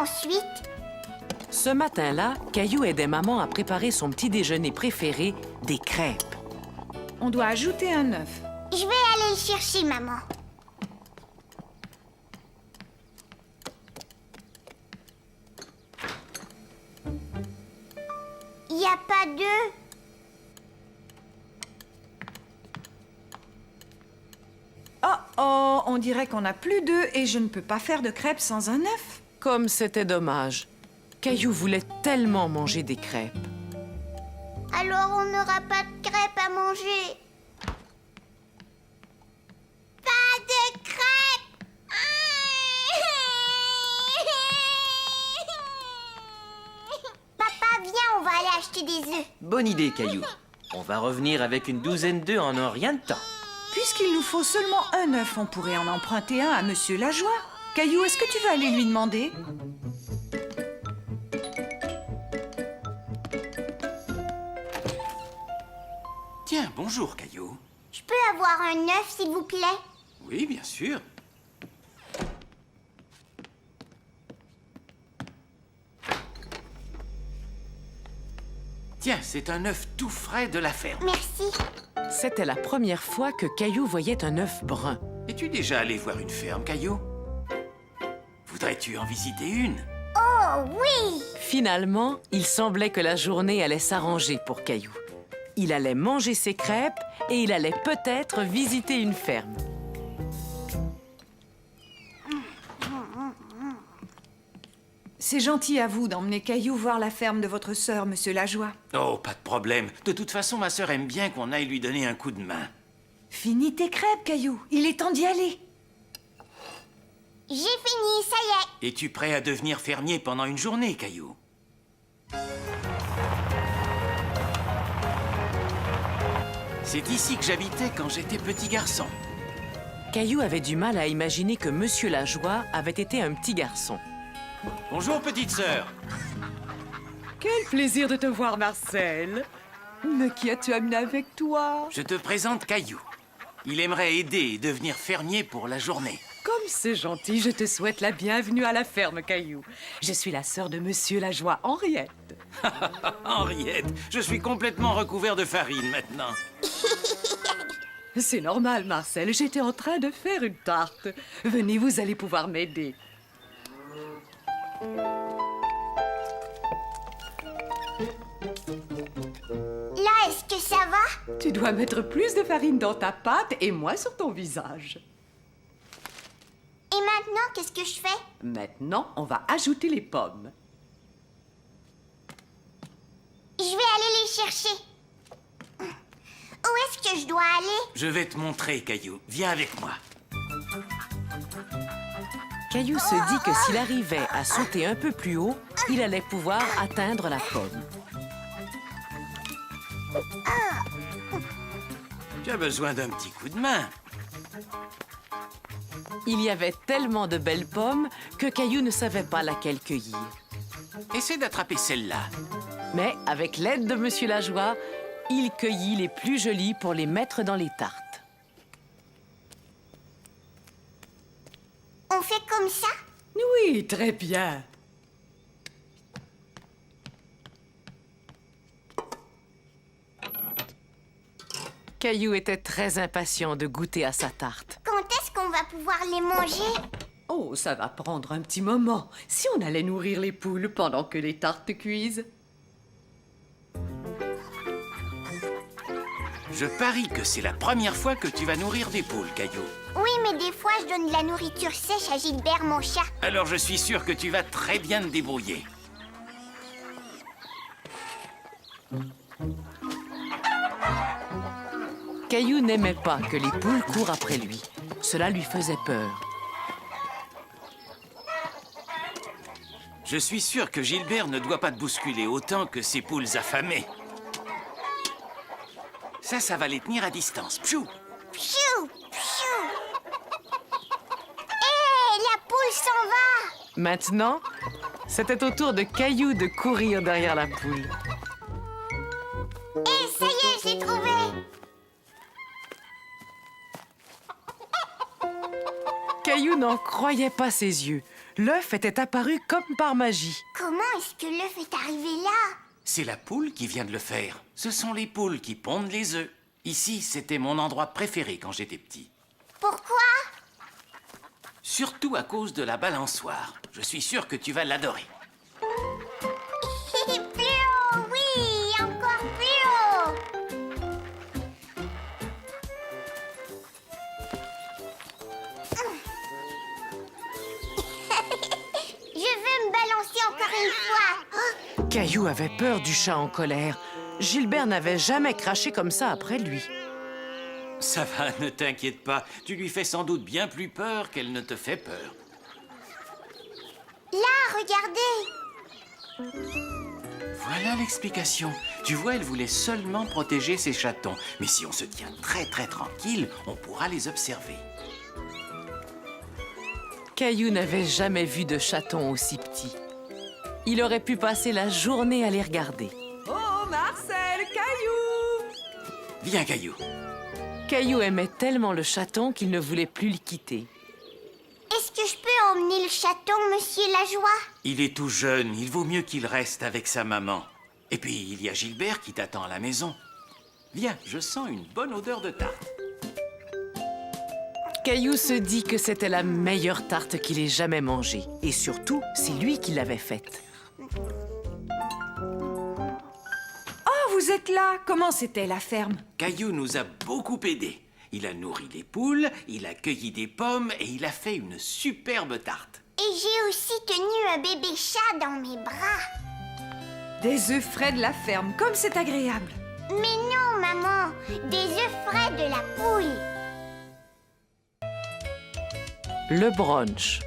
ensuite? Ce matin-là, Caillou aidait maman à préparer son petit déjeuner préféré, des crêpes. On doit ajouter un œuf. Je vais aller le chercher, maman. Il n'y a pas d'œuf. Oh, on dirait qu'on n'a plus d'œufs et je ne peux pas faire de crêpes sans un œuf. Comme c'était dommage. Caillou voulait tellement manger des crêpes. Alors on n'aura pas de crêpes à manger. Pas de crêpes. Papa, viens, on va aller acheter des œufs. Bonne idée, Caillou. On va revenir avec une douzaine d'œufs en un rien de temps. Puisqu'il nous faut seulement un œuf, on pourrait en emprunter un à Monsieur Lajoie. Caillou, est-ce que tu veux aller lui demander? Tiens, bonjour, Caillou. Je peux avoir un œuf, s'il vous plaît? Oui, bien sûr. Tiens, c'est un œuf tout frais de la ferme. Merci. C'était la première fois que Caillou voyait un œuf brun. Es-tu déjà allé voir une ferme, Caillou? Voudrais-tu en visiter une? Oh, oui! Finalement, il semblait que la journée allait s'arranger pour Caillou. Il allait manger ses crêpes et il allait peut-être visiter une ferme. C'est gentil à vous d'emmener Caillou voir la ferme de votre sœur, Monsieur Lajoie. Oh, pas de problème. De toute façon, ma sœur aime bien qu'on aille lui donner un coup de main. Finis tes crêpes, Caillou. Il est temps d'y aller. J'ai fini, ça y est. Es-tu prêt à devenir fermier pendant une journée, Caillou? C'est ici que j'habitais quand j'étais petit garçon. Caillou avait du mal à imaginer que Monsieur Lajoie avait été un petit garçon. Bonjour, petite sœur. Quel plaisir de te voir, Marcel. Mais qui as-tu amené avec toi? Je te présente Caillou. Il aimerait aider et devenir fermier pour la journée. Comme c'est gentil, je te souhaite la bienvenue à la ferme, Caillou. Je suis la sœur de Monsieur Lajoie, Henriette. Henriette, je suis complètement recouvert de farine maintenant. C'est normal, Marcel, j'étais en train de faire une tarte. Venez, vous allez pouvoir m'aider. Là, est-ce que ça va? Tu dois mettre plus de farine dans ta pâte et moins sur ton visage. Et maintenant, qu'est-ce que je fais? Maintenant, on va ajouter les pommes. Je vais aller les chercher. Où est-ce que je dois aller? Je vais te montrer, Caillou. Viens avec moi. Caillou se dit que s'il arrivait à sauter un peu plus haut, il allait pouvoir atteindre la pomme. Tu as besoin d'un petit coup de main. Il y avait tellement de belles pommes que Caillou ne savait pas laquelle cueillir. Essaie d'attraper celle-là. Mais avec l'aide de Monsieur Lajoie, il cueillit les plus jolies pour les mettre dans les tartes. On fait comme ça? Oui, très bien. Caillou était très impatient de goûter à sa tarte. Quand est-ce qu'on va pouvoir les manger? Oh, ça va prendre un petit moment. Si on allait nourrir les poules pendant que les tartes cuisent. Je parie que c'est la première fois que tu vas nourrir des poules, Caillou. Oui, mais des fois, je donne de la nourriture sèche à Gilbert, mon chat. Alors je suis sûr que tu vas très bien te débrouiller. Caillou n'aimait pas que les poules courent après lui. Cela lui faisait peur. Je suis sûr que Gilbert ne doit pas te bousculer autant que ces poules affamées. Ça va les tenir à distance. Pfiou! Pfiou! Pfiou! Hé, la poule s'en va! Maintenant, c'était au tour de Caillou de courir derrière la poule. Hé, ça y est, je l'ai trouvé! Caillou n'en croyait pas ses yeux. l'œuf était apparu comme par magie. Comment est-ce que l'œuf est arrivé là? C'est la poule qui vient de le faire. Ce sont les poules qui pondent les œufs. Ici, c'était mon endroit préféré quand j'étais petit. Pourquoi? Surtout à cause de la balançoire. Je suis sûr que tu vas l'adorer. Plus haut, oui, encore plus haut. Je veux me balancer encore une fois. Oh, Caillou avait peur du chat en colère. Gilbert n'avait jamais craché comme ça après lui. Ça va, ne t'inquiète pas. Tu lui fais sans doute bien plus peur qu'elle ne te fait peur. là, regardez. Voilà l'explication. Tu vois, elle voulait seulement protéger ses chatons. Mais si on se tient très tranquille, on pourra les observer. Caillou n'avait jamais vu de chaton aussi petit. Il aurait pu passer la journée à les regarder. Oh, Marcel, Caillou! Viens, Caillou. Caillou aimait tellement le chaton qu'il ne voulait plus le quitter. Est-ce que je peux emmener le chaton, monsieur Lajoie? Il est tout jeune, il vaut mieux qu'il reste avec sa maman. Et puis, il y a Gilbert qui t'attend à la maison. Viens, je sens une bonne odeur de tarte. Caillou se dit que c'était la meilleure tarte qu'il ait jamais mangée. Et surtout, c'est lui qui l'avait faite. Oh, vous êtes là! Comment c'était la ferme? Caillou nous a beaucoup aidés. Il a nourri les poules, il a cueilli des pommes et il a fait une superbe tarte. Et j'ai aussi tenu un bébé chat dans mes bras. Des œufs frais de la ferme, comme c'est agréable. Mais non, maman, des œufs frais de la poule. Le brunch.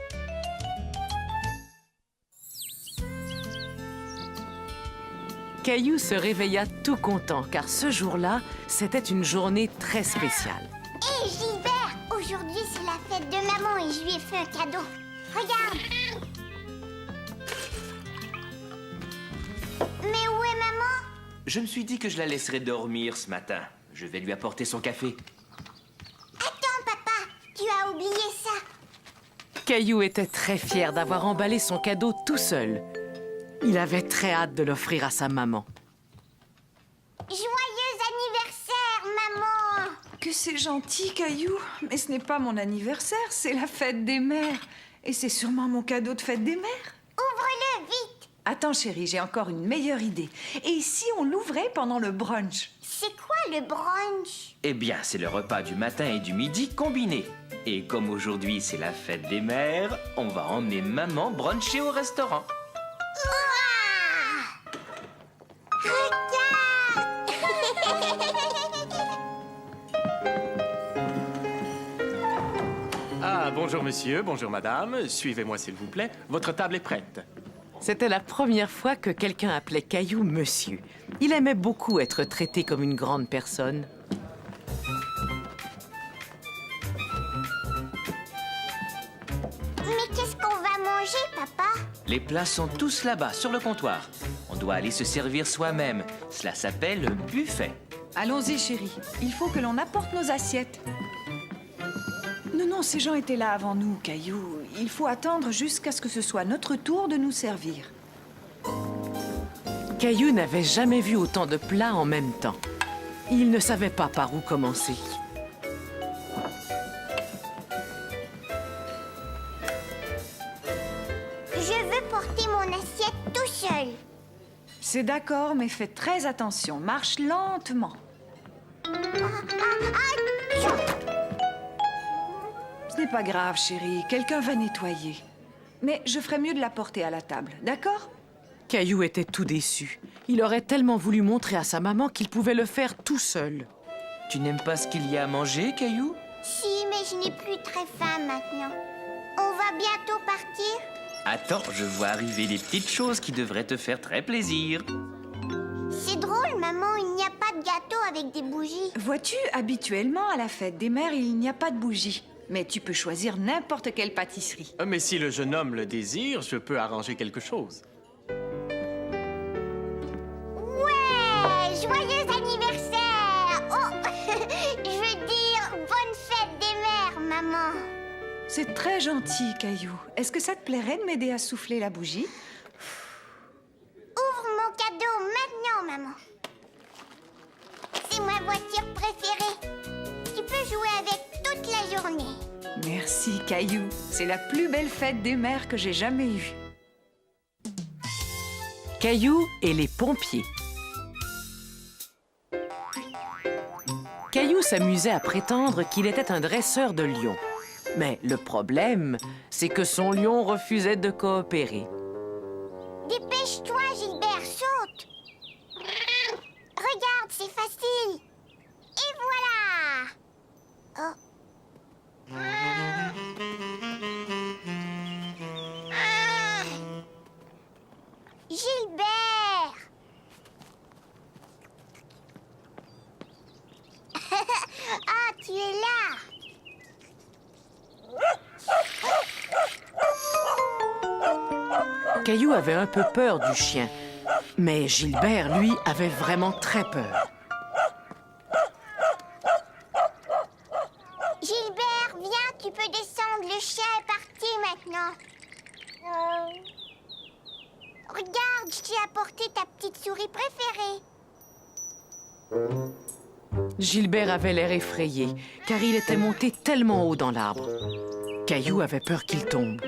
Caillou se réveilla tout content, car ce jour-là, c'était une journée très spéciale. Hé, Gilbert, aujourd'hui c'est la fête de maman et je lui ai fait un cadeau. Regarde. Mais où est maman? Je me suis dit que je la laisserais dormir ce matin. Je vais lui apporter son café. Attends, papa, tu as oublié ça. Caillou était très fier d'avoir emballé son cadeau tout seul. Il avait très hâte de l'offrir à sa maman. Joyeux anniversaire, maman. Que c'est gentil, Caillou. Mais ce n'est pas mon anniversaire, c'est la fête des mères. Et c'est sûrement mon cadeau de fête des mères. Ouvre-le vite. Attends, chérie, j'ai encore une meilleure idée. Et si on l'ouvrait pendant le brunch? C'est quoi le brunch? Eh bien, c'est le repas du matin et du midi combiné. Et comme aujourd'hui c'est la fête des mères, on va emmener maman bruncher au restaurant. Ah, bonjour monsieur, bonjour madame. Suivez-moi s'il vous plaît. Votre table est prête. C'était la première fois que quelqu'un appelait Caillou monsieur. Il aimait beaucoup être traité comme une grande personne. Mais qu'est-ce qu'on va manger, papa? Les plats sont tous là-bas, sur le comptoir. On doit aller se servir soi-même. Cela s'appelle le buffet. Allons-y, chérie. Il faut que l'on apporte nos assiettes. Non, ces gens étaient là avant nous, Caillou. Il faut attendre jusqu'à ce que ce soit notre tour de nous servir. Caillou n'avait jamais vu autant de plats en même temps. Il ne savait pas par où commencer. Je veux porter mon assiette tout seul. C'est d'accord, mais fais très attention. Marche lentement. Ce n'est pas grave, chérie. Quelqu'un va nettoyer. Mais je ferais mieux de la porter à la table, d'accord? Caillou était tout déçu. Il aurait tellement voulu montrer à sa maman qu'il pouvait le faire tout seul. Tu n'aimes pas ce qu'il y a à manger, Caillou? Si, mais je n'ai plus très faim maintenant. On va bientôt partir? Attends, je vois arriver des petites choses qui devraient te faire très plaisir. C'est drôle, maman, il n'y a pas de gâteau avec des bougies. Vois-tu, habituellement, à la fête des mères, il n'y a pas de bougie. Mais tu peux choisir n'importe quelle pâtisserie. Mais si le jeune homme le désire, je peux arranger quelque chose. Ouais! Joyeux anniversaire! Oh! Je veux dire, bonne fête des mères, maman. C'est très gentil, Caillou. Est-ce que ça te plairait de m'aider à souffler la bougie? Ouvre mon cadeau maintenant, maman. C'est ma voiture préférée. Tu peux jouer avec toute la journée. Merci, Caillou. C'est la plus belle fête des mères que j'ai jamais eue. Caillou et les pompiers. Caillou s'amusait à prétendre qu'il était un dresseur de lions. Mais le problème, c'est que son lion refusait de coopérer. Dépêche-toi, Gilbert, saute. Regarde, c'est facile. Et voilà. Oh. Ah. Gilbert. Ah, tu es là. Caillou avait un peu peur du chien, mais Gilbert, lui, avait vraiment très peur. Gilbert, viens, tu peux descendre. Le chien est parti maintenant. Regarde, je t'ai apporté ta petite souris préférée. Gilbert avait l'air effrayé, car il était monté tellement haut dans l'arbre. Caillou avait peur qu'il tombe.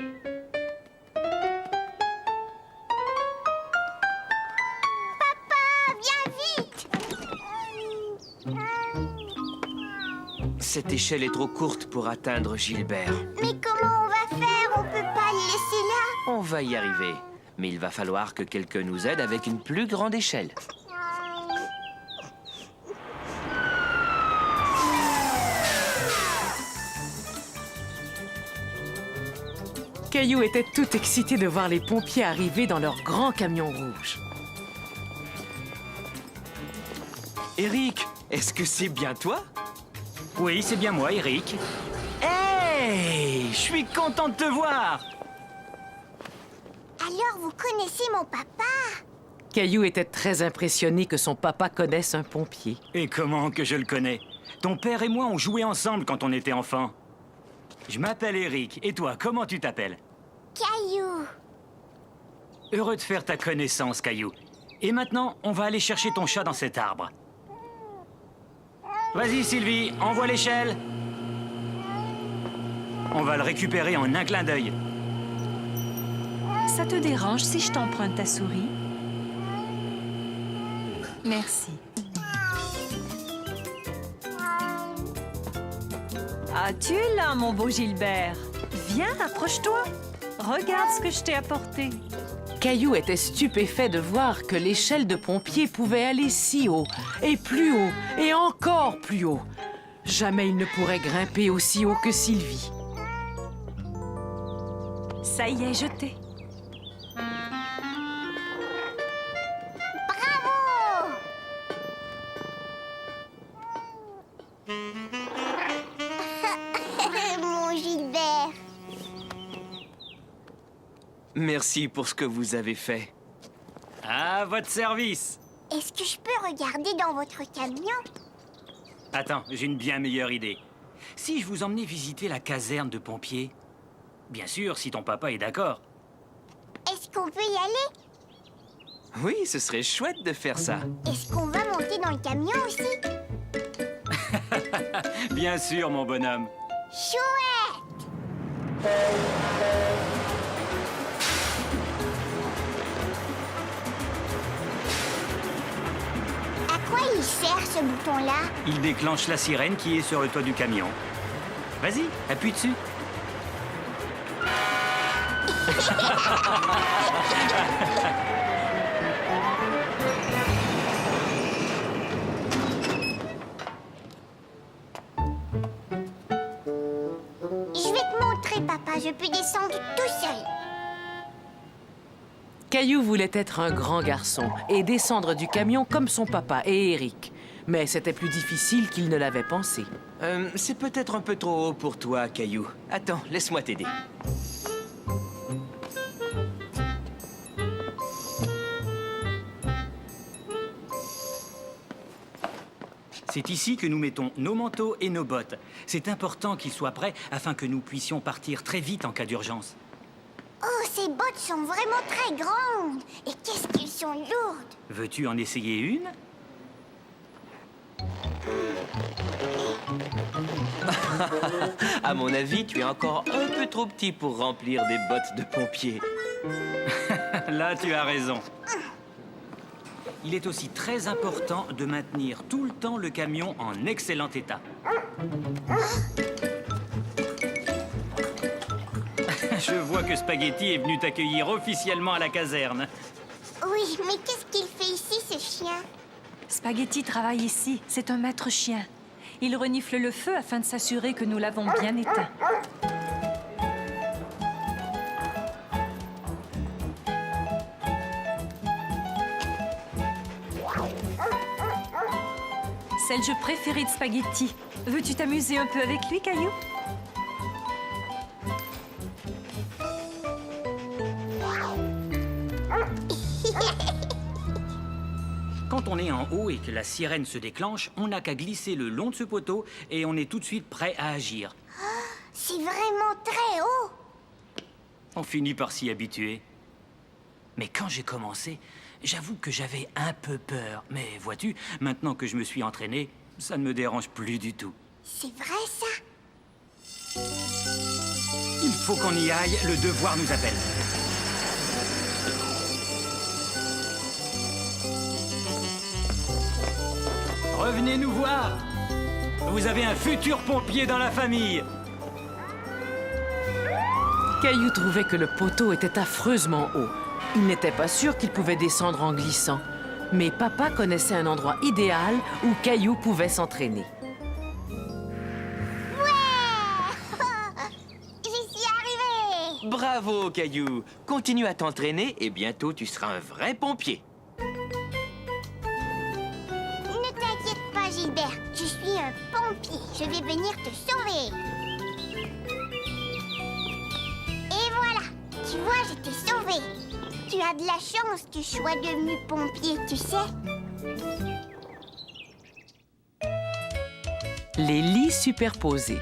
Papa, viens vite. Cette échelle est trop courte pour atteindre Gilbert. Mais comment on va faire? On peut pas le laisser là. On va y arriver. Mais il va falloir que quelqu'un nous aide avec une plus grande échelle. Caillou était tout excité de voir les pompiers arriver dans leur grand camion rouge. Eric, est-ce que c'est bien toi? Oui, c'est bien moi, Eric. Hey! Je suis content de te voir! Alors vous connaissez mon papa? Caillou était très impressionné que son papa connaisse un pompier. Et comment que je le connais? Ton père et moi, on jouait ensemble quand on était enfants. Je m'appelle Eric. Et toi, comment tu t'appelles? Caillou. Heureux de faire ta connaissance, Caillou. Et maintenant, on va aller chercher ton chat dans cet arbre. Vas-y, Sylvie, envoie l'échelle. On va le récupérer en un clin d'œil. Ça te dérange si je t'emprunte ta souris? Merci. Ah, tu es là, mon beau Gilbert. Viens, approche-toi. Regarde ce que je t'ai apporté. Caillou était stupéfait de voir que l'échelle de pompier pouvait aller si haut, et plus haut, et encore plus haut. Jamais il ne pourrait grimper aussi haut que Sylvie. Ça y est, jeté. Bravo. Mon Gilbert. Merci pour ce que vous avez fait. À votre service. Est-ce que je peux regarder dans votre camion? Attends, j'ai une bien meilleure idée. Si je vous emmenais visiter la caserne de pompiers? Bien sûr, si ton papa est d'accord. Est-ce qu'on peut y aller? Oui, ce serait chouette de faire ça. Est-ce qu'on va monter dans le camion aussi? Bien sûr, mon bonhomme. Chouette! À quoi il sert ce bouton-là? Il déclenche la sirène qui est sur le toit du camion. Vas-y, appuie dessus. Je vais te montrer, papa. Je peux descendre tout seul. Caillou voulait être un grand garçon et descendre du camion comme son papa et Eric. Mais c'était plus difficile qu'il ne l'avait pensé. C'est peut-être un peu trop haut pour toi, Caillou. Attends, laisse-moi t'aider. C'est ici que nous mettons nos manteaux et nos bottes. C'est important qu'ils soient prêts afin que nous puissions partir très vite en cas d'urgence. Oh, ces bottes sont vraiment très grandes. Et qu'est-ce qu'elles sont lourdes. Veux-tu en essayer une? À mon avis, tu es encore un peu trop petit pour remplir des bottes de pompier. Là, tu as raison. Il est aussi très important de maintenir tout le temps le camion en excellent état. Je vois que Spaghetti est venu t'accueillir officiellement à la caserne. Oui, mais qu'est-ce qu'il fait ici, ce chien? Spaghetti travaille ici. C'est un maître chien. Il renifle le feu afin de s'assurer que nous l'avons bien éteint. C'est le jeu préféré de Spaghetti. Veux-tu t'amuser un peu avec lui, Caillou? Quand on est en haut et que la sirène se déclenche, on n'a qu'à glisser le long de ce poteau et on est tout de suite prêt à agir. C'est vraiment très haut. On finit par s'y habituer. Mais quand j'ai commencé, j'avoue que j'avais un peu peur. Mais vois-tu, maintenant que je me suis entraîné, ça ne me dérange plus du tout. C'est vrai, ça? Il faut qu'on y aille, le devoir nous appelle. Revenez nous voir. Vous avez un futur pompier dans la famille. Caillou trouvait que le poteau était affreusement haut. Il n'était pas sûr qu'il pouvait descendre en glissant. Mais papa connaissait un endroit idéal où Caillou pouvait s'entraîner. J'y suis arrivée. Bravo, Caillou. Continue à t'entraîner et bientôt tu seras un vrai pompier. Ne t'inquiète pas, Gilbert. Je suis un pompier. Je vais venir te sauver. Et voilà. Tu vois, je t'ai sauvé. Tu as de la chance que je sois devenu pompier, tu sais. Les lits superposés.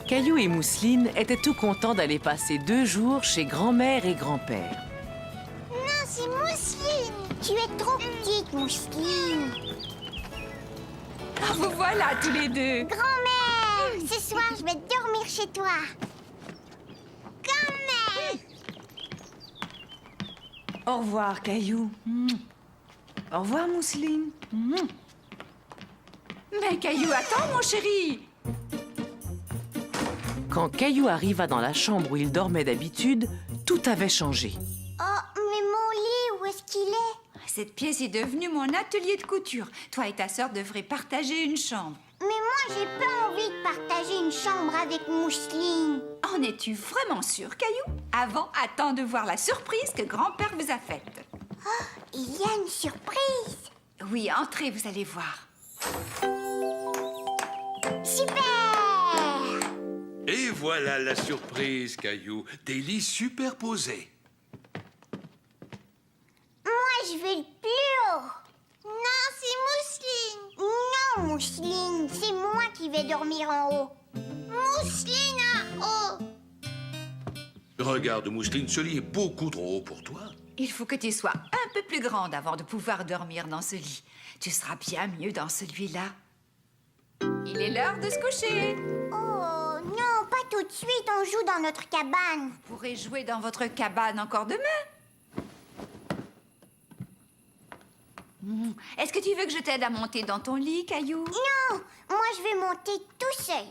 Caillou et Mousseline étaient tout contents d'aller passer 2 jours chez grand-mère et grand-père. Non, c'est Mousseline. Tu es trop petite, Mousseline. Ah, vous voilà tous les deux. Grand-mère, ce soir, je vais dormir chez toi. Grand-mère. Au revoir, Caillou. Au revoir, Mousseline. Mais Caillou, attends, mon chéri. Quand Caillou arriva dans la chambre où il dormait d'habitude, tout avait changé. Oh, mais mon lit, où est-ce qu'il est? Cette pièce est devenue mon atelier de couture. Toi et ta sœur devraient partager une chambre. Mais moi, j'ai pas envie de partager une chambre avec Mousseline. En es-tu vraiment sûre, Caillou? Avant, attends de voir la surprise que grand-père vous a faite. Il y a une surprise. Oui, entrez, vous allez voir. Super! Et voilà la surprise, Caillou. Des lits superposés. Moi, je veux le plus haut. Non, c'est Mousseline. Non, Mousseline, c'est moi qui vais dormir en haut. Mousseline en haut. Regarde, Mousseline, ce lit est beaucoup trop haut pour toi. Il faut que tu sois un peu plus grande avant de pouvoir dormir dans ce lit. Tu seras bien mieux dans celui-là. Il est l'heure de se coucher. Oh, non, pas tout de suite, on joue dans notre cabane. Vous pourrez jouer dans votre cabane encore demain. Est-ce que tu veux que je t'aide à monter dans ton lit, Caillou? Non, moi je vais monter tout seul.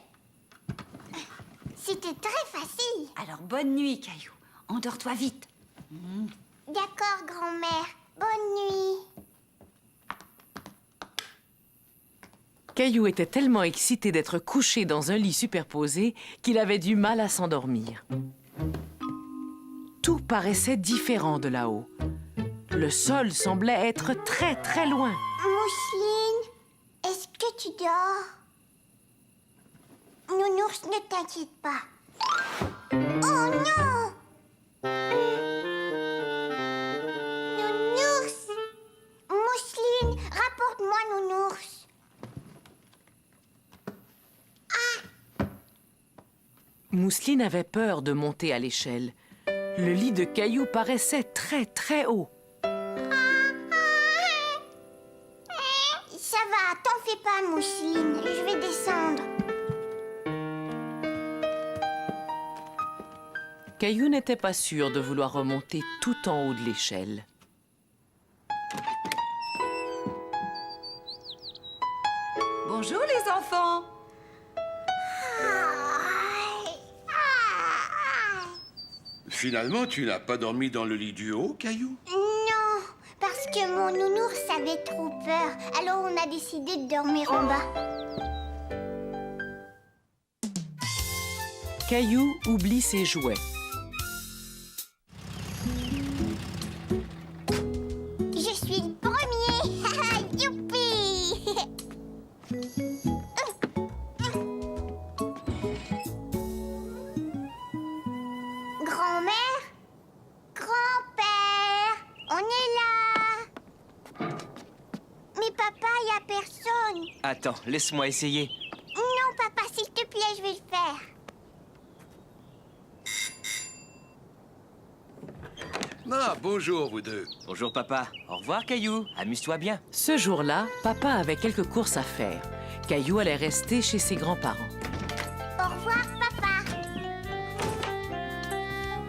C'était très facile. Alors bonne nuit, Caillou. Endors-toi vite. D'accord, grand-mère. Bonne nuit. Caillou était tellement excité d'être couché dans un lit superposé qu'il avait du mal à s'endormir. Tout paraissait différent de là-haut. Le sol semblait être très, très loin. Mousseline, est-ce que tu dors? Nounours, ne t'inquiète pas. Oh non! Nounours! Mousseline, Mousseline avait peur de monter à l'échelle. Le lit de Caillou paraissait très, très haut. Ça va, t'en fais pas, Mousseline. Je vais descendre. Caillou n'était pas sûr de vouloir remonter tout en haut de l'échelle. Bonjour les enfants. Finalement, tu n'as pas dormi dans le lit du haut, Caillou? Non, parce que mon nounours avait trop peur. Alors on a décidé de dormir en bas. Caillou oublie ses jouets. Je suis le premier. Youpi. Grand-mère, grand-père, on est là. Mais papa, il n'y a personne. Attends, laisse-moi essayer. Non, papa, s'il te plaît, je vais le faire. Ah, bonjour, vous deux. Bonjour papa. Au revoir Caillou. Amuse-toi bien. Ce jour-là, papa avait quelques courses à faire. Caillou allait rester chez ses grands-parents. Au revoir, papa.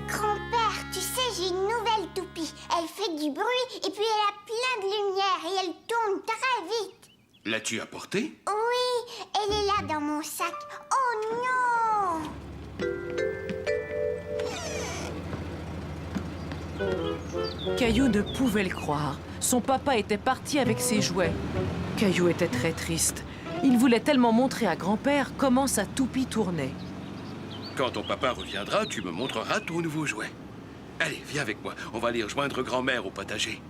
Grand-père, tu sais, j'ai une nouvelle toupie. Elle fait du bruit et puis elle a plein de lumière et elle tourne très vite. L'as-tu apportée? Oui, elle est là dans mon sac. Oh non! Caillou ne pouvait le croire. Son papa était parti avec ses jouets. Caillou était très triste. Il voulait tellement montrer à grand-père comment sa toupie tournait. Quand ton papa reviendra, tu me montreras ton nouveau jouet. Allez, viens avec moi. On va aller rejoindre grand-mère au potager.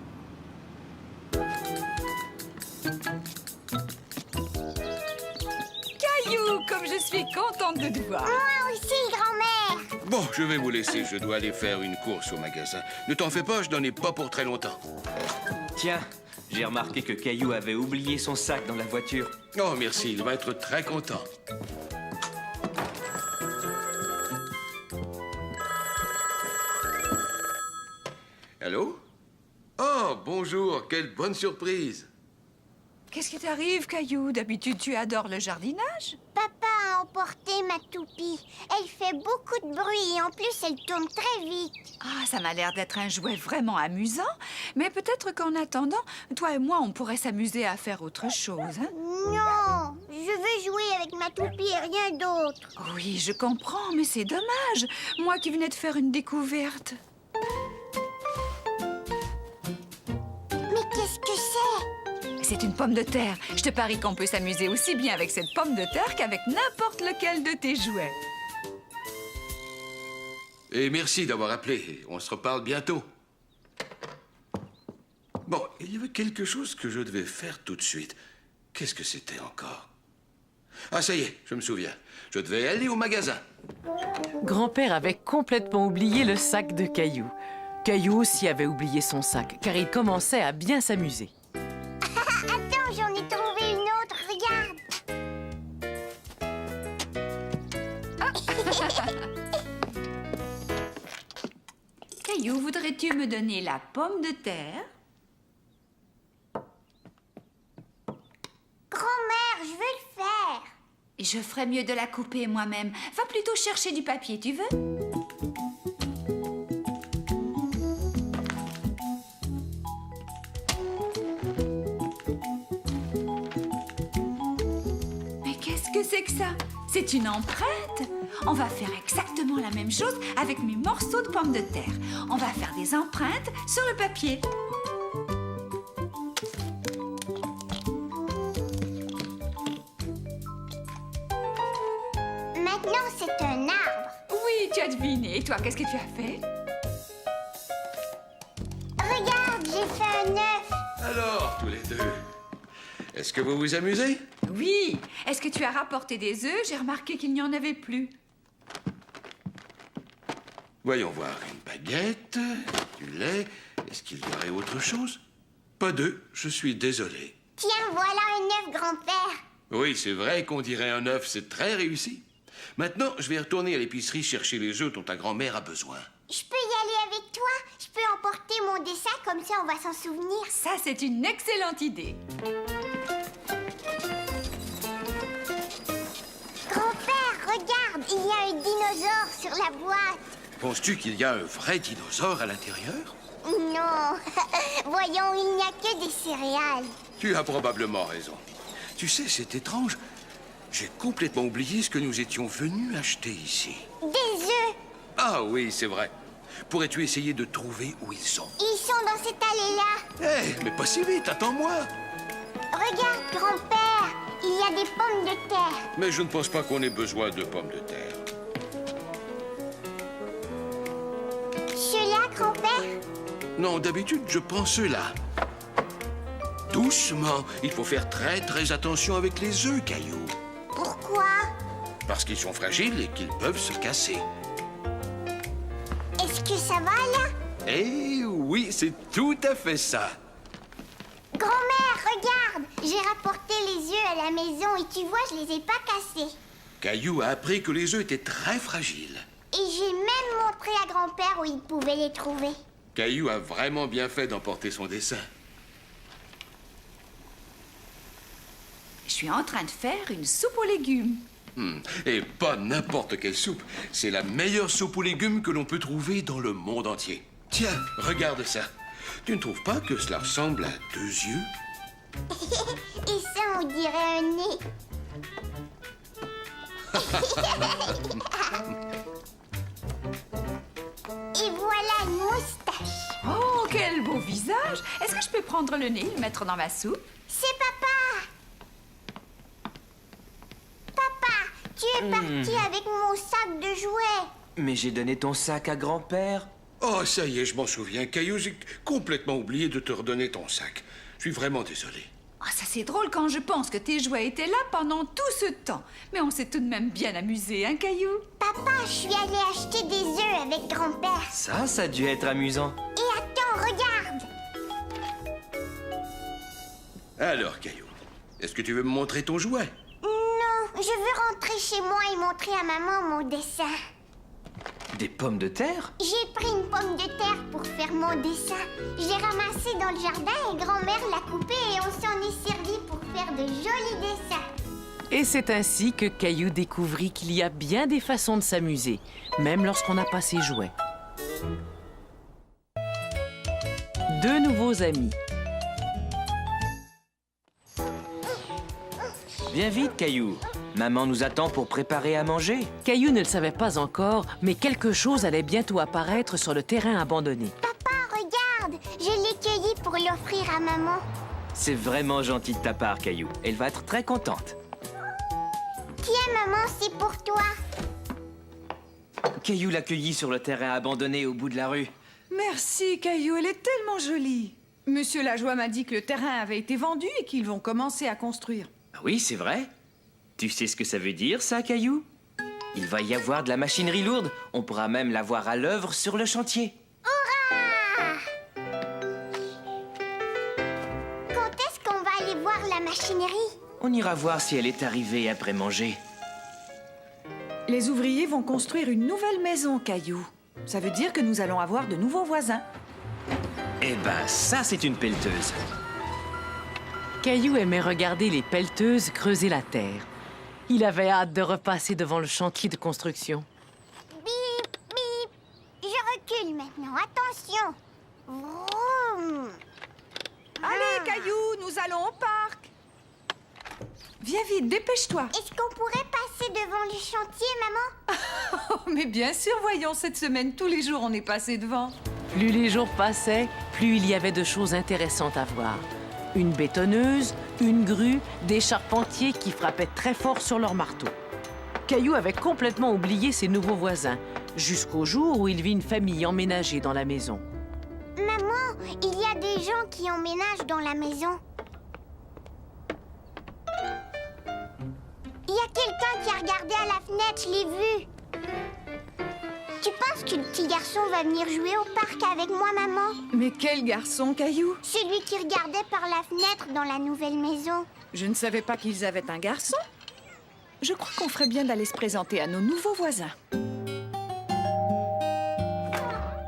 Caillou, comme je suis contente de te voir. Moi aussi, grand-mère. Bon, je vais vous laisser. Je dois aller faire une course au magasin. Ne t'en fais pas, je n'en ai pas pour très longtemps. Tiens, j'ai remarqué que Caillou avait oublié son sac dans la voiture. Oh, merci. Il va être très content. Allô? Oh, bonjour. Quelle bonne surprise. Qu'est-ce qui t'arrive, Caillou? D'habitude, tu adores le jardinage. Papa a emporté ma toupie. Elle fait beaucoup de bruit et en plus, elle tourne très vite. Ah, ça m'a l'air d'être un jouet vraiment amusant. Mais peut-être qu'en attendant, toi et moi, on pourrait s'amuser à faire autre chose, hein? Non, je veux jouer avec ma toupie et rien d'autre. Oui, je comprends, mais c'est dommage. Moi qui venais de faire une découverte. Mais qu'est-ce que c'est? C'est une pomme de terre. Je te parie qu'on peut s'amuser aussi bien avec cette pomme de terre qu'avec n'importe lequel de tes jouets. Et merci d'avoir appelé. On se reparle bientôt. Bon, il y avait quelque chose que je devais faire tout de suite. Qu'est-ce que c'était encore? Ah, ça y est, je me souviens. Je devais aller au magasin. Grand-père avait complètement oublié le sac de Caillou. Caillou aussi avait oublié son sac, car il commençait à bien s'amuser. Attends, j'en ai trouvé une autre, regarde. Caillou, voudrais-tu me donner la pomme de terre? Grand-mère, je veux le faire. Je ferais mieux de la couper moi-même. Va plutôt chercher du papier, tu veux? Mais qu'est-ce que c'est que ça? C'est une empreinte. On va faire exactement la même chose avec mes morceaux de pommes de terre. On va faire des empreintes sur le papier. Maintenant, c'est un arbre. Oui, tu as deviné. Et toi, qu'est-ce que tu as fait? Regarde, j'ai fait un œuf. Alors, tous les deux, est-ce que vous vous amusez? Oui. Est-ce que tu as rapporté des œufs? J'ai remarqué qu'il n'y en avait plus. Voyons voir, une baguette, du lait. Est-ce qu'il y aurait autre chose? Pas d'œufs, je suis désolé. Tiens, voilà un œuf, grand-père. Oui, c'est vrai qu'on dirait un œuf, c'est très réussi. Maintenant, je vais retourner à l'épicerie chercher les œufs dont ta grand-mère a besoin. Je peux y aller avec toi? Je peux emporter mon dessin, comme ça on va s'en souvenir. Ça, c'est une excellente idée. Grand-père, regarde, il y a un dinosaure sur la boîte. Penses-tu qu'il y a un vrai dinosaure à l'intérieur? Non, voyons, il n'y a que des céréales. Tu as probablement raison. Tu sais, c'est étrange. J'ai complètement oublié ce que nous étions venus acheter ici. Des œufs. Ah oui, c'est vrai. Pourrais-tu essayer de trouver où ils sont? Ils sont dans cette allée-là. Hé, mais pas si vite, attends-moi. Regarde, grand-père, il y a des pommes de terre. Mais je ne pense pas qu'on ait besoin de pommes de terre. Ceux-là, grand-père? Non, d'habitude, je prends ceux-là. Doucement. Il faut faire très attention avec les œufs, Caillou. Pourquoi? Parce qu'ils sont fragiles et qu'ils peuvent se casser. Est-ce que ça va, là? Eh oui, c'est tout à fait ça. Grand-mère, regarde! J'ai rapporté les œufs à la maison et tu vois, je les ai pas cassés. Caillou a appris que les œufs étaient très fragiles. Et j'ai même montré à grand-père où il pouvait les trouver. Caillou a vraiment bien fait d'emporter son dessin. Je suis en train de faire une soupe aux légumes. Et pas n'importe quelle soupe. C'est la meilleure soupe aux légumes que l'on peut trouver dans le monde entier. Tiens, regarde ça. Tu ne trouves pas que cela ressemble à 2 yeux? Et ça, on dirait un nez. Et voilà une moustache. Oh, quel beau visage! Est-ce que je peux prendre le nez et le mettre dans ma soupe? C'est papa. Papa, tu es parti avec mon sac de jouets. Mais j'ai donné ton sac à grand-père. Oh, ça y est, je m'en souviens. Caillou, j'ai complètement oublié de te redonner ton sac. Je suis vraiment désolé. Ah, ça c'est drôle quand je pense que tes jouets étaient là pendant tout ce temps. Mais on s'est tout de même bien amusé, hein, Caillou? Papa, je suis allée acheter des œufs avec grand-père. Ça a dû être amusant. Et attends, regarde. Alors, Caillou, est-ce que tu veux me montrer ton jouet? Non, je veux rentrer chez moi et montrer à maman mon dessin. Des pommes de terre? J'ai pris une pomme de terre pour faire mon dessin. Je l'ai ramassée dans le jardin et grand-mère l'a coupée et on s'en est servi pour faire de jolis dessins. Et c'est ainsi que Caillou découvrit qu'il y a bien des façons de s'amuser, même lorsqu'on n'a pas ses jouets. 2 nouveaux amis. Viens vite, Caillou. Maman nous attend pour préparer à manger. Caillou ne le savait pas encore, mais quelque chose allait bientôt apparaître sur le terrain abandonné. Papa, regarde, je l'ai cueilli pour l'offrir à maman. C'est vraiment gentil de ta part, Caillou. Elle va être très contente. Tiens, maman, c'est pour toi. Caillou l'a cueillie sur le terrain abandonné au bout de la rue. Merci, Caillou, elle est tellement jolie. Monsieur Lajoie m'a dit que le terrain avait été vendu et qu'ils vont commencer à construire. Oui, c'est vrai. Tu sais ce que ça veut dire, ça, Caillou? Il va y avoir de la machinerie lourde. On pourra même la voir à l'œuvre sur le chantier. Hurrah! Quand est-ce qu'on va aller voir la machinerie? On ira voir si elle est arrivée après manger. Les ouvriers vont construire une nouvelle maison, Caillou. Ça veut dire que nous allons avoir de nouveaux voisins. Eh ben, ça, c'est une pelleteuse. Caillou aimait regarder les pelleteuses creuser la terre. Il avait hâte de repasser devant le chantier de construction. Bip, bip. Je recule maintenant, attention. Vroom. Allez, Caillou, nous allons au parc. Viens vite, dépêche-toi. Est-ce qu'on pourrait passer devant le chantier, maman? Oh, mais bien sûr, voyons, cette semaine, tous les jours, on est passé devant. Plus les jours passaient, plus il y avait de choses intéressantes à voir. Une bétonneuse, une grue, des charpentiers qui frappaient très fort sur leur marteau. Caillou avait complètement oublié ses nouveaux voisins, jusqu'au jour où il vit une famille emménager dans la maison. Maman, il y a des gens qui emménagent dans la maison. Il y a quelqu'un qui a regardé à la fenêtre, je l'ai vu. Tu penses que le petit garçon va venir jouer au parc avec moi, maman? Mais quel garçon, Caillou? Celui qui regardait par la fenêtre dans la nouvelle maison. Je ne savais pas qu'ils avaient un garçon. Je crois qu'on ferait bien d'aller se présenter à nos nouveaux voisins.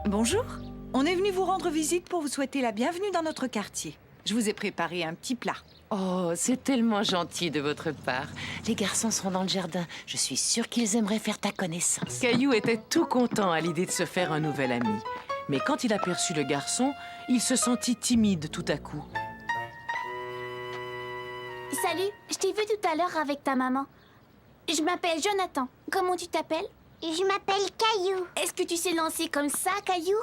Bonjour. On est venu vous rendre visite pour vous souhaiter la bienvenue dans notre quartier. Je vous ai préparé un petit plat. Oh, c'est tellement gentil de votre part. Les garçons sont dans le jardin. Je suis sûre qu'ils aimeraient faire ta connaissance. Caillou était tout content à l'idée de se faire un nouvel ami. Mais quand il aperçut le garçon, il se sentit timide tout à coup. Salut, je t'ai vu tout à l'heure avec ta maman. Je m'appelle Jonathan. Comment tu t'appelles? Je m'appelle Caillou. Est-ce que tu sais lancer comme ça, Caillou?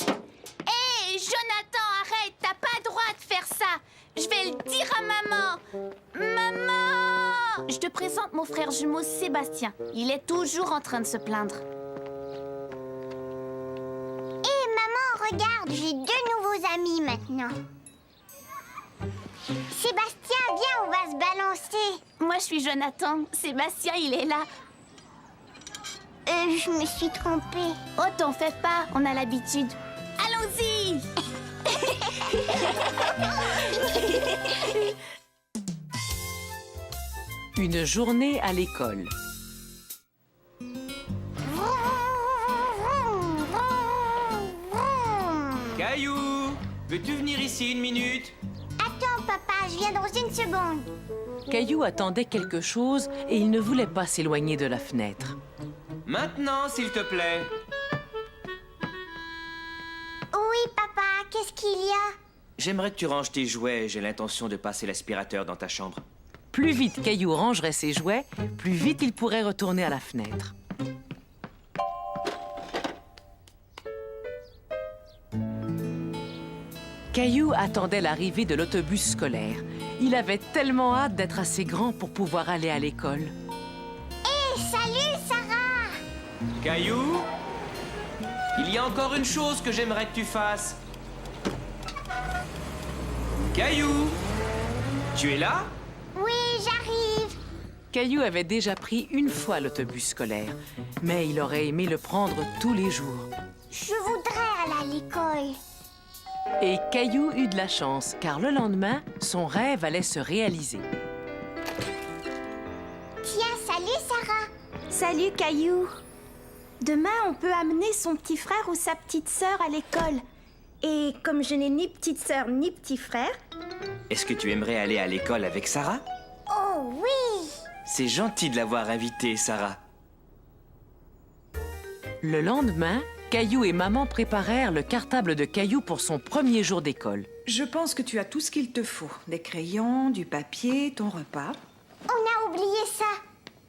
Hé, Jonathan, arrête! T'as pas le droit de faire ça! Je vais le dire à maman! Maman! Je te présente mon frère jumeau Sébastien. Il est toujours en train de se plaindre. Hé, maman, regarde, j'ai 2 nouveaux amis maintenant. Sébastien, viens, on va se balancer. Moi, je suis Jonathan. Sébastien, il est là. Je me suis trompée. Oh, t'en fais pas, on a l'habitude. Allons-y! Une journée à l'école. Caillou, veux-tu venir ici 1 minute? Attends, papa, je viens dans 1 seconde. Caillou attendait quelque chose et il ne voulait pas s'éloigner de la fenêtre. Maintenant, s'il te plaît. Oui, papa, qu'est-ce qu'il y a? J'aimerais que tu ranges tes jouets. J'ai l'intention de passer l'aspirateur dans ta chambre. Plus vite Caillou rangerait ses jouets, plus vite il pourrait retourner à la fenêtre. Caillou attendait l'arrivée de l'autobus scolaire. Il avait tellement hâte d'être assez grand pour pouvoir aller à l'école. Hé, salut, Sarah! Caillou, il y a encore une chose que j'aimerais que tu fasses. Caillou, tu es là? Oui, j'arrive. Caillou avait déjà pris 1 fois l'autobus scolaire, mais il aurait aimé le prendre tous les jours. Je voudrais aller à l'école. Et Caillou eut de la chance, car le lendemain, son rêve allait se réaliser. Tiens, salut, Sarah. Salut, Caillou. Demain, on peut amener son petit frère ou sa petite sœur à l'école. Et comme je n'ai ni petite sœur ni petit frère... Est-ce que tu aimerais aller à l'école avec Sarah? Oh oui! C'est gentil de l'avoir invitée, Sarah. Le lendemain, Caillou et maman préparèrent le cartable de Caillou pour son premier jour d'école. Je pense que tu as tout ce qu'il te faut. Des crayons, du papier, ton repas. On a oublié ça.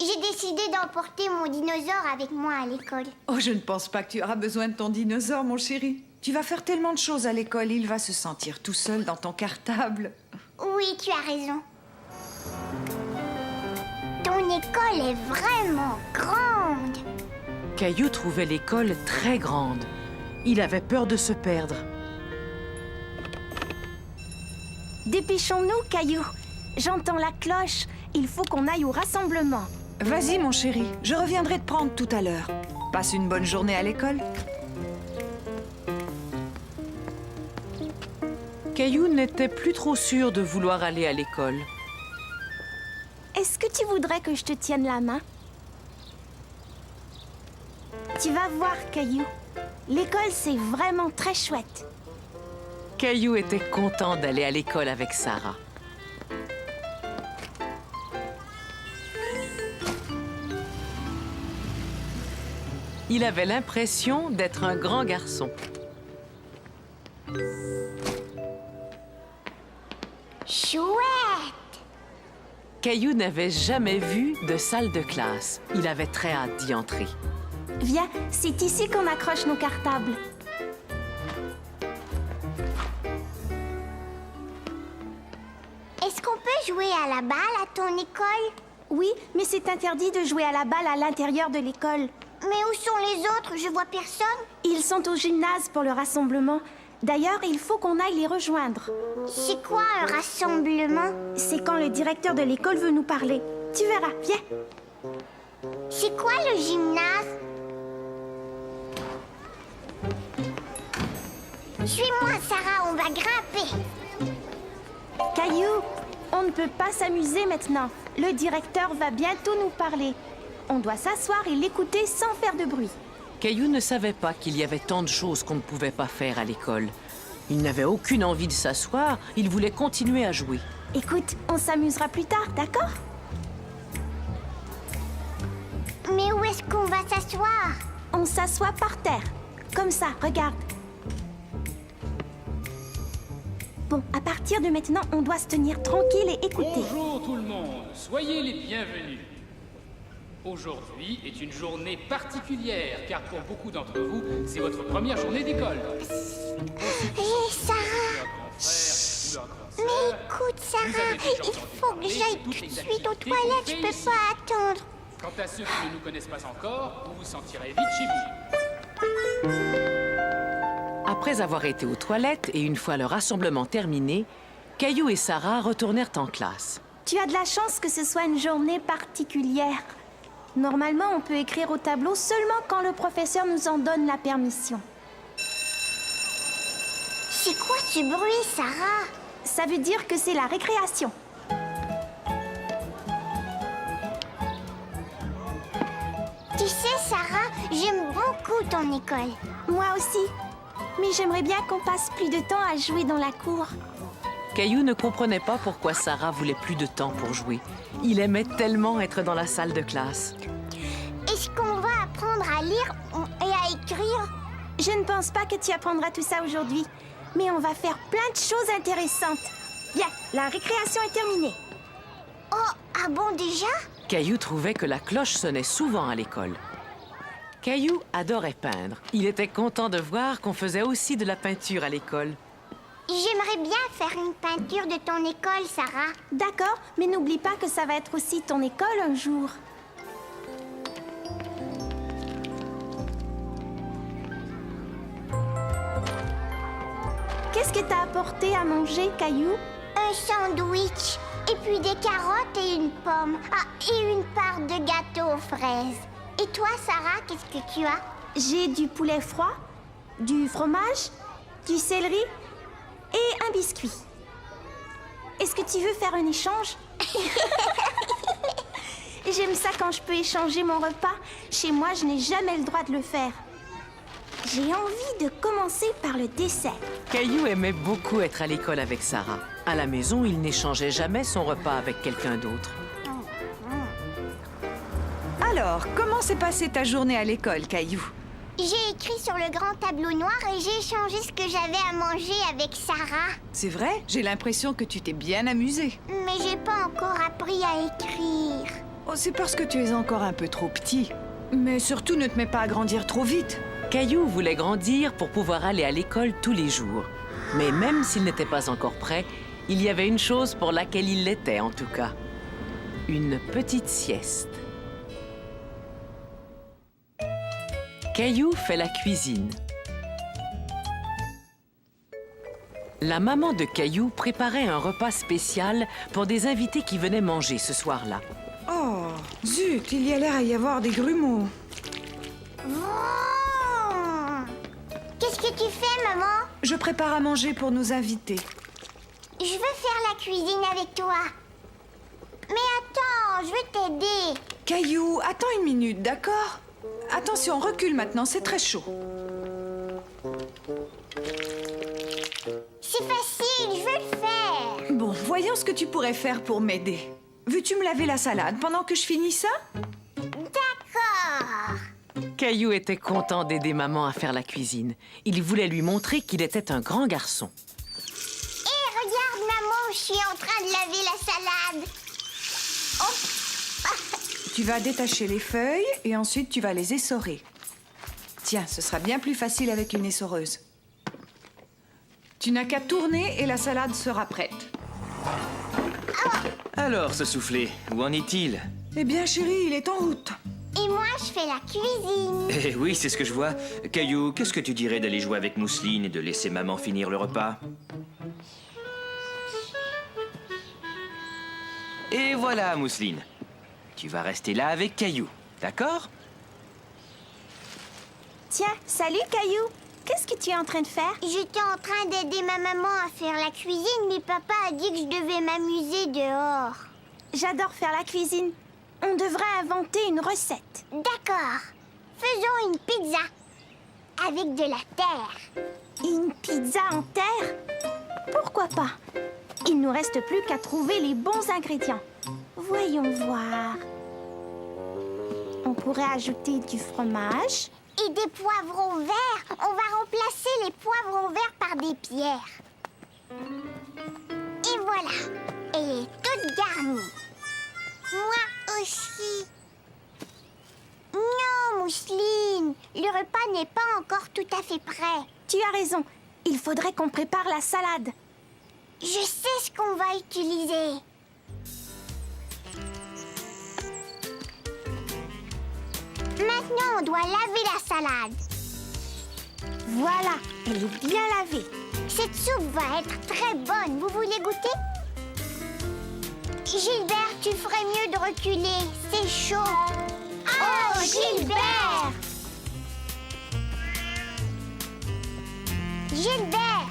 J'ai décidé d'emporter mon dinosaure avec moi à l'école. Oh, je ne pense pas que tu auras besoin de ton dinosaure, mon chéri. Tu vas faire tellement de choses à l'école, il va se sentir tout seul dans ton cartable. Oui, tu as raison. Ton école est vraiment grande. Caillou trouvait l'école très grande. Il avait peur de se perdre. Dépêchons-nous, Caillou. J'entends la cloche. Il faut qu'on aille au rassemblement. Vas-y, mon chéri. Je reviendrai te prendre tout à l'heure. Passe une bonne journée à l'école. Caillou n'était plus trop sûr de vouloir aller à l'école. Est-ce que tu voudrais que je te tienne la main? Tu vas voir, Caillou. L'école, c'est vraiment très chouette. Caillou était content d'aller à l'école avec Sarah. Il avait l'impression d'être un grand garçon. Chouette! Caillou n'avait jamais vu de salle de classe. Il avait très hâte d'y entrer. Viens, c'est ici qu'on accroche nos cartables. Est-ce qu'on peut jouer à la balle à ton école? Oui, mais c'est interdit de jouer à la balle à l'intérieur de l'école. Mais où sont les autres? Je vois personne. Ils sont au gymnase pour le rassemblement. D'ailleurs, il faut qu'on aille les rejoindre. C'est quoi un rassemblement? C'est quand le directeur de l'école veut nous parler. Tu verras, viens. C'est quoi le gymnase? Suis-moi, Sarah, on va grimper. Caillou, on ne peut pas s'amuser maintenant. Le directeur va bientôt nous parler. On doit s'asseoir et l'écouter sans faire de bruit. Caillou ne savait pas qu'il y avait tant de choses qu'on ne pouvait pas faire à l'école. Il n'avait aucune envie de s'asseoir, il voulait continuer à jouer. Écoute, on s'amusera plus tard, d'accord? Mais où est-ce qu'on va s'asseoir? On s'assoit par terre. Comme ça, regarde. Bon, à partir de maintenant, on doit se tenir tranquille et écouter. Bonjour tout le monde, soyez les bienvenus. Aujourd'hui est une journée particulière, car pour beaucoup d'entre vous, c'est votre première journée d'école. Hé, Sarah! Mais écoute, Sarah, il faut que j'aille tout de suite aux toilettes, je peux pas attendre. Quant à ceux qui ne nous connaissent pas encore, vous vous sentirez vite chez vous. Après avoir été aux toilettes et une fois le rassemblement terminé, Caillou et Sarah retournèrent en classe. Tu as de la chance que ce soit une journée particulière. Normalement, on peut écrire au tableau seulement quand le professeur nous en donne la permission. C'est quoi ce bruit, Sarah? Ça veut dire que c'est la récréation. Tu sais, Sarah, j'aime beaucoup ton école. Moi aussi. Mais j'aimerais bien qu'on passe plus de temps à jouer dans la cour. Caillou ne comprenait pas pourquoi Sarah voulait plus de temps pour jouer. Il aimait tellement être dans la salle de classe. Est-ce qu'on va apprendre à lire et à écrire? Je ne pense pas que tu apprendras tout ça aujourd'hui. Mais on va faire plein de choses intéressantes. Bien, la récréation est terminée. Oh, ah bon déjà? Caillou trouvait que la cloche sonnait souvent à l'école. Caillou adorait peindre. Il était content de voir qu'on faisait aussi de la peinture à l'école. J'aimerais bien faire une peinture de ton école, Sarah. D'accord, mais n'oublie pas que ça va être aussi ton école un jour. Qu'est-ce que t'as apporté à manger, Caillou? Un sandwich, et puis des carottes et une pomme. Ah, et une part de gâteau aux fraises. Et toi, Sarah, qu'est-ce que tu as? J'ai du poulet froid, du fromage, du céleri et un biscuit. Est-ce que tu veux faire un échange? J'aime ça quand je peux échanger mon repas. Chez moi, je n'ai jamais le droit de le faire. J'ai envie de commencer par le dessert. Caillou aimait beaucoup être à l'école avec Sarah. À la maison, il n'échangeait jamais son repas avec quelqu'un d'autre. Alors, comment s'est passée ta journée à l'école, Caillou? J'ai écrit sur le grand tableau noir et j'ai échangé ce que j'avais à manger avec Sarah. C'est vrai? J'ai l'impression que tu t'es bien amusée. Mais j'ai pas encore appris à écrire. Oh, c'est parce que tu es encore un peu trop petit. Mais surtout, ne te mets pas à grandir trop vite. Caillou voulait grandir pour pouvoir aller à l'école tous les jours. Mais même s'il n'était pas encore prêt, il y avait une chose pour laquelle il l'était en tout cas. Une petite sieste. Caillou fait la cuisine. La maman de Caillou préparait un repas spécial pour des invités qui venaient manger ce soir-là. Oh, zut, il y a l'air à y avoir des grumeaux. Qu'est-ce que tu fais, maman? Je prépare à manger pour nos invités. Je veux faire la cuisine avec toi. Mais attends, je veux t'aider. Caillou, attends une minute, d'accord? Attention, recule maintenant, c'est très chaud. C'est facile, je veux le faire. Bon, voyons ce que tu pourrais faire pour m'aider. Veux-tu me laver la salade pendant que je finis ça? D'accord. Caillou était content d'aider maman à faire la cuisine. Il voulait lui montrer qu'il était un grand garçon. Hé, regarde, maman, je suis en train de laver la salade. Oh. Tu vas détacher les feuilles et ensuite tu vas les essorer. Tiens, ce sera bien plus facile avec une essoreuse. Tu n'as qu'à tourner et la salade sera prête. Alors, ce soufflé, où en est-il? Eh bien, chérie, il est en route. Et moi, je fais la cuisine. Eh oui, c'est ce que je vois. Caillou, qu'est-ce que tu dirais d'aller jouer avec Mousseline et de laisser maman finir le repas? Et voilà, Mousseline. Tu vas rester là avec Caillou, d'accord? Tiens, salut Caillou. Qu'est-ce que tu es en train de faire? J'étais en train d'aider ma maman à faire la cuisine, mais papa a dit que je devais m'amuser dehors. J'adore faire la cuisine. On devrait inventer une recette. D'accord. Faisons une pizza. Avec de la terre. Une pizza en terre? Pourquoi pas? Il nous reste plus qu'à trouver les bons ingrédients. Voyons voir. On pourrait ajouter du fromage. Et des poivrons verts. On va remplacer les poivrons verts par des pierres. Et voilà. Elle est toute garnie. Moi aussi. Non, Mousseline. Le repas n'est pas encore tout à fait prêt. Tu as raison. Il faudrait qu'on prépare la salade. Je sais ce qu'on va utiliser. Maintenant, on doit laver la salade. Voilà, elle est bien lavée. Cette soupe va être très bonne. Vous voulez goûter? Gilbert, tu ferais mieux de reculer. C'est chaud. Oh, Gilbert! Gilbert!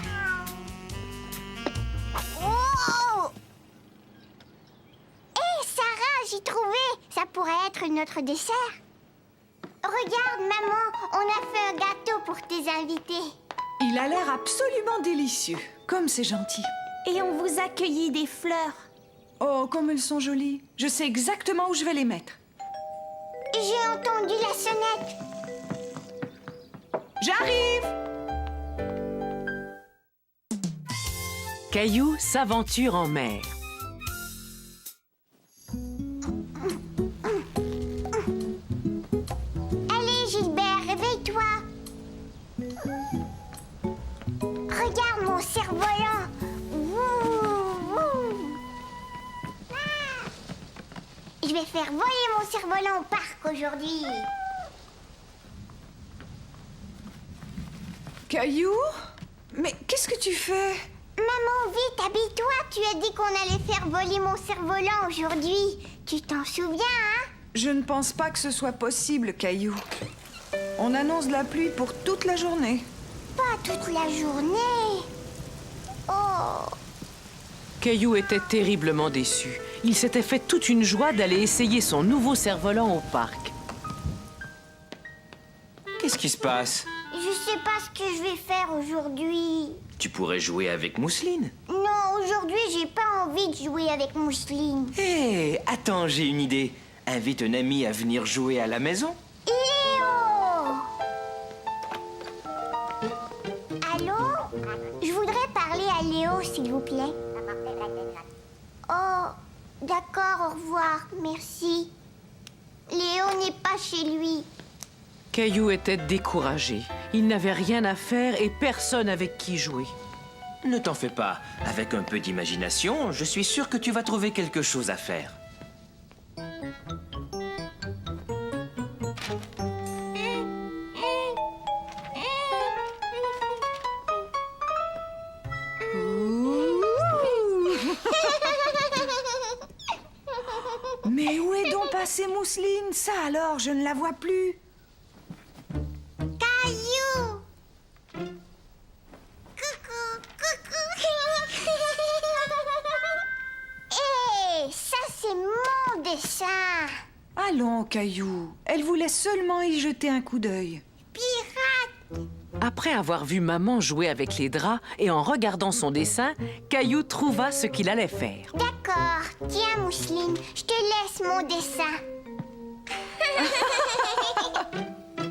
Oh! Hé, Sarah, j'ai trouvé! Ça pourrait être notre dessert. Regarde, maman, on a fait un gâteau pour tes invités. Il a l'air absolument délicieux. Comme c'est gentil. Et on vous a cueilli des fleurs. Oh, comme elles sont jolies. Je sais exactement où je vais les mettre. J'ai entendu la sonnette. J'arrive! Caillou s'aventure en mer. Allez, Gilbert, réveille-toi. Regarde mon cerf-volant. Wouh, wouh. Ah. Je vais faire voler mon cerf-volant au parc aujourd'hui. Caillou? Mais qu'est-ce que tu fais? Maman, vite, habille-toi. Tu as dit qu'on allait faire voler mon cerf-volant aujourd'hui. Tu t'en souviens, hein? Je ne pense pas que ce soit possible, Caillou. On annonce la pluie pour toute la journée. Pas toute la journée. Oh. Caillou était terriblement déçu. Il s'était fait toute une joie d'aller essayer son nouveau cerf-volant au parc. Qu'est-ce qui se passe? Je sais pas ce que je vais faire aujourd'hui. Tu pourrais jouer avec Mousseline. Non, aujourd'hui, j'ai pas envie de jouer avec Mousseline. Hé, attends, j'ai une idée. Invite un ami à venir jouer à la maison. Léo! Allô? Je voudrais parler à Léo, s'il vous plaît. Oh, d'accord, au revoir, merci. Léo n'est pas chez lui. Caillou était découragé. Il n'avait rien à faire et personne avec qui jouer. Ne t'en fais pas. Avec un peu d'imagination, je suis sûr que tu vas trouver quelque chose à faire. Mais où est donc passée Mousseline? Ça alors, je ne la vois plus. Caillou! Coucou, coucou! Hé, ça c'est mon dessin! Allons, Caillou. Elle voulait seulement y jeter un coup d'œil. Pirate! Après avoir vu maman jouer avec les draps et en regardant son dessin, Caillou trouva ce qu'il allait faire. D'accord. Tiens, Mousseline, je te laisse mon dessin.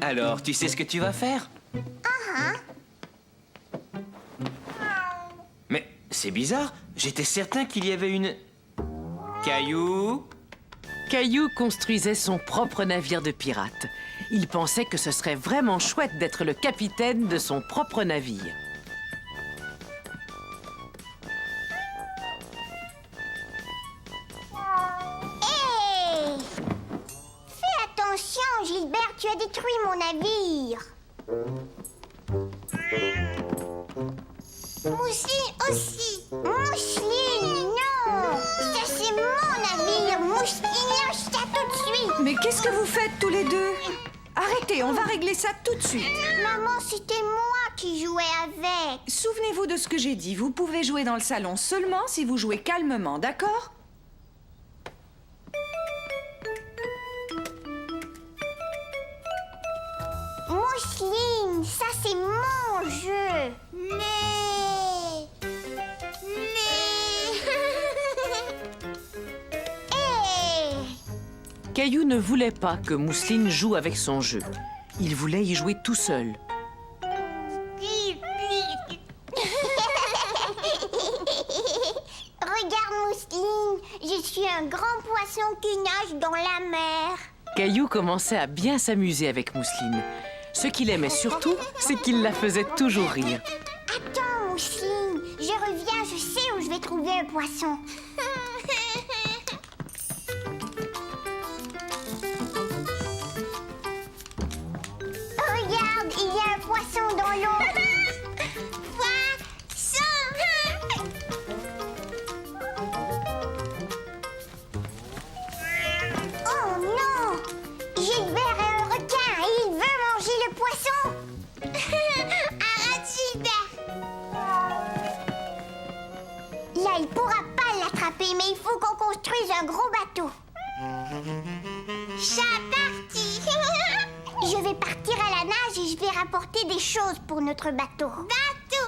Alors, tu sais ce que tu vas faire? Mais c'est bizarre. J'étais certain qu'il y avait une... Caillou? Caillou construisait son propre navire de pirate. Il pensait que ce serait vraiment chouette d'être le capitaine de son propre navire. Hé! Fais attention, Gilbert, tu as détruit mon navire. Mousseline aussi. Mousseline, non! Ça, c'est mon navire. Mousseline, lâche ça tout de suite. Mais qu'est-ce que vous faites tous les deux? Arrêtez, on va régler ça tout de suite. Maman, c'était moi qui jouais avec. Souvenez-vous de ce que j'ai dit. Vous pouvez jouer dans le salon seulement si vous jouez calmement, d'accord? Mousseline, ça c'est mon jeu. Mais... Hey! Caillou ne voulait pas que Mousseline joue avec son jeu. Il voulait y jouer tout seul. Regarde, Mousseline, je suis un grand poisson qui nage dans la mer. Caillou commençait à bien s'amuser avec Mousseline. Ce qu'il aimait surtout, c'est qu'il la faisait toujours rire. Attends, Mousseline, je reviens, je sais où je vais trouver un poisson. Regarde, il y a un poisson dans l'eau. Oh non! Gilbert est un requin et il veut manger le poisson. Arrête, Gilbert! Là, il pourra pas l'attraper, mais il faut qu'on construise un gros bateau. Chat parti! Je vais partir à la nage et je vais rapporter des choses pour notre bateau. Bateau!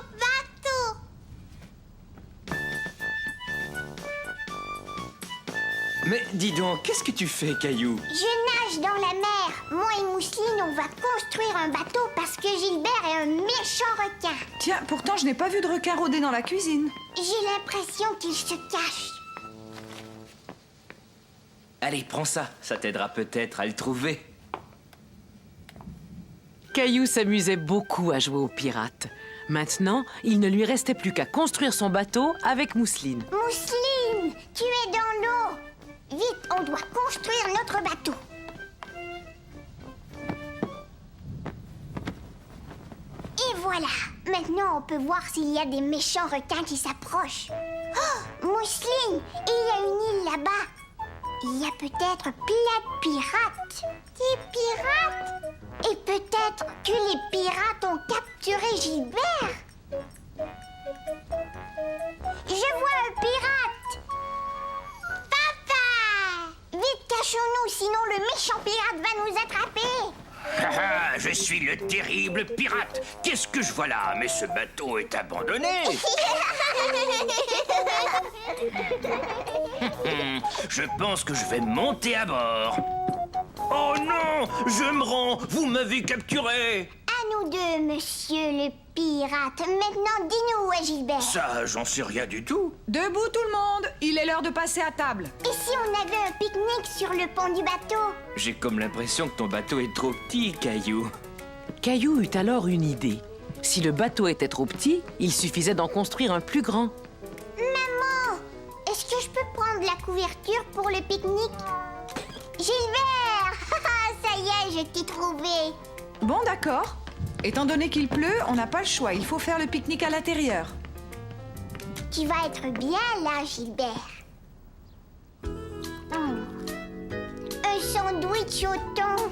Mais dis donc, qu'est-ce que tu fais, Caillou? Je nage dans la mer. Moi et Mousseline, on va construire un bateau parce que Gilbert est un méchant requin. Tiens, pourtant, je n'ai pas vu de requin rôder dans la cuisine. J'ai l'impression qu'il se cache. Allez, prends ça. Ça t'aidera peut-être à le trouver. Caillou s'amusait beaucoup à jouer aux pirates. Maintenant, il ne lui restait plus qu'à construire son bateau avec Mousseline. Mousseline, tu es dans l'eau. Vite, on doit construire notre bateau. Et voilà. Maintenant, on peut voir s'il y a des méchants requins qui s'approchent. Oh, Mousseline, il y a une île là-bas. Il y a peut-être plein de pirates. Des pirates? Et peut-être que les pirates ont capturé Gilbert. Je vois un pirate. Papa! Vite, cachons-nous, sinon le méchant pirate va nous attraper. Je suis le terrible pirate. Qu'est-ce que je vois là? Mais ce bateau est abandonné. Je pense que je vais monter à bord. Oh non! Je me rends! Vous m'avez capturé! À nous deux, monsieur le pirate. Maintenant, dis-nous où est Gilbert. Ça, j'en sais rien du tout. Debout tout le monde, il est l'heure de passer à table. Et si on avait un pique-nique sur le pont du bateau? J'ai comme l'impression que ton bateau est trop petit, Caillou. Caillou eut alors une idée. Si le bateau était trop petit, il suffisait d'en construire un plus grand. Maman, est-ce que je peux prendre la couverture pour le pique-nique? Gilbert! Ça y est, je t'ai trouvé. Bon, d'accord. Étant donné qu'il pleut, on n'a pas le choix. Il faut faire le pique-nique à l'intérieur. Tu vas être bien là, Gilbert. Un sandwich au thon.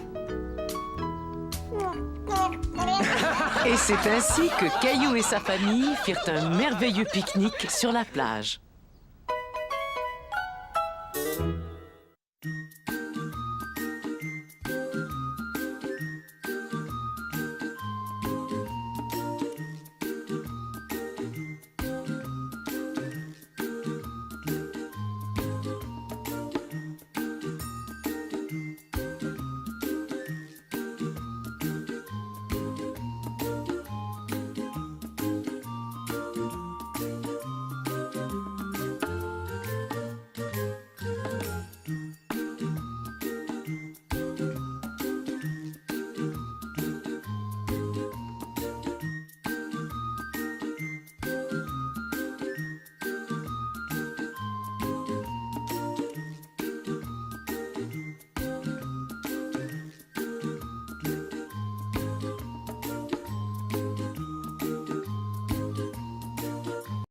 Et c'est ainsi que Caillou et sa famille firent un merveilleux pique-nique sur la plage.